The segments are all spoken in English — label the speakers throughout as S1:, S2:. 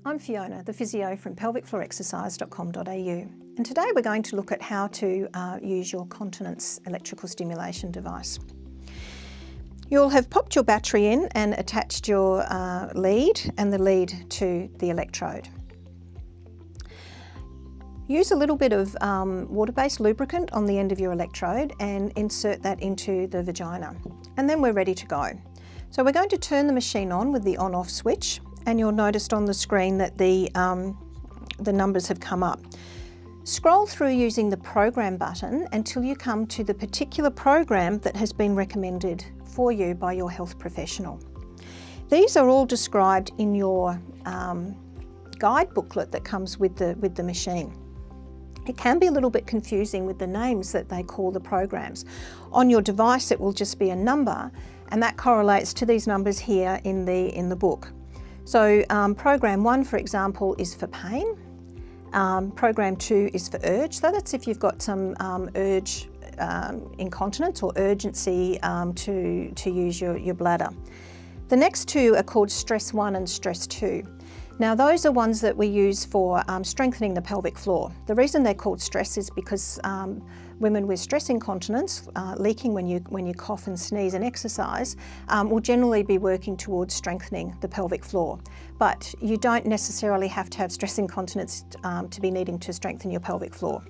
S1: I'm Fiona, the physio from pelvicfloorexercise.com.au, and today we're going to look at how to use your Continence electrical stimulation device. You'll have popped your battery in and attached your lead and the lead to the electrode. Use a little bit of water-based lubricant on the end of your electrode and insert that into the vagina, and then we're ready to go. So we're going to turn the machine on with the on-off switch, and you'll notice on the screen that the numbers have come up. Scroll through using the program button until you come to the particular program that has been recommended for you by your health professional. These are all described in your guide booklet that comes with the machine. It can be a little bit confusing with the names that they call the programs. On your device it will just be a number, and that correlates to these numbers here in the book. So program 1, for example, is for pain. Program 2 is for urge. So that's if you've got some urge incontinence or urgency to use your bladder. The next two are called stress 1 and stress 2. Now those are ones that we use for strengthening the pelvic floor. The reason they're called stress is because women with stress incontinence, leaking when you cough and sneeze and exercise, will generally be working towards strengthening the pelvic floor. But you don't necessarily have to have stress incontinence to be needing to strengthen your pelvic floor.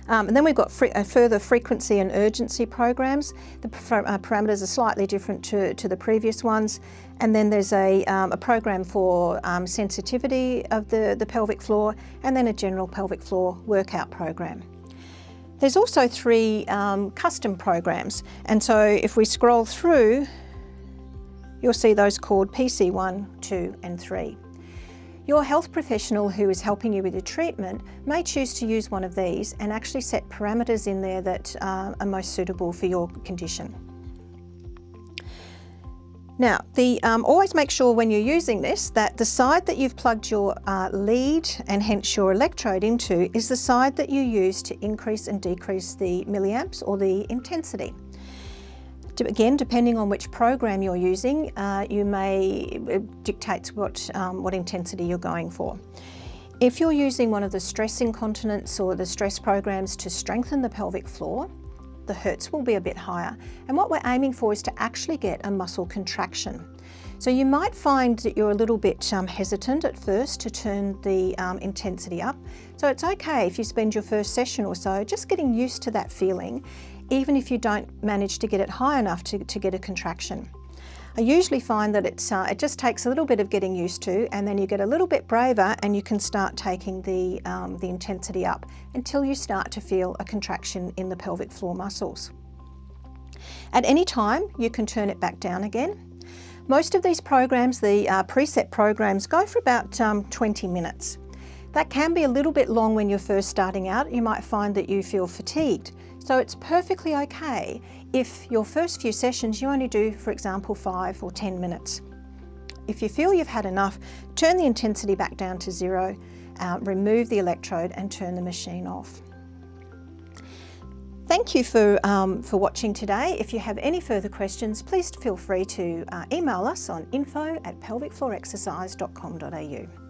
S1: And then we've got further frequency and urgency programs. The parameters are slightly different to the previous ones. And then there's a program for sensitivity of the pelvic floor, and then a general pelvic floor workout program. There's also 3 custom programs, and so if we scroll through, you'll see those called PC1, 2 and 3. Your health professional who is helping you with your treatment may choose to use one of these and actually set parameters in there that are most suitable for your condition. Now, always make sure when you're using this that the side that you've plugged your lead and hence your electrode into is the side that you use to increase and decrease the milliamps or the intensity. Again, depending on which program you're using, it dictates what intensity you're going for. If you're using one of the stress incontinence or the stress programs to strengthen the pelvic floor, the hertz will be a bit higher, and what we're aiming for is to actually get a muscle contraction. So you might find that you're a little bit hesitant at first to turn the intensity up. So it's okay if you spend your first session or so just getting used to that feeling, even if you don't manage to get it high enough to get a contraction. I usually find that it just takes a little bit of getting used to, and then you get a little bit braver and you can start taking the intensity up until you start to feel a contraction in the pelvic floor muscles. At any time, you can turn it back down again. Most of these programs, the preset programs, go for about 20 minutes. That can be a little bit long when you're first starting out. You might find that you feel fatigued. So it's perfectly okay if your first few sessions you only do, for example, 5 or 10 minutes. If you feel you've had enough, turn the intensity back down to 0, remove the electrode and turn the machine off. Thank you for watching today. If you have any further questions, please feel free to email us on info@pelvicfloorexercise.com.au.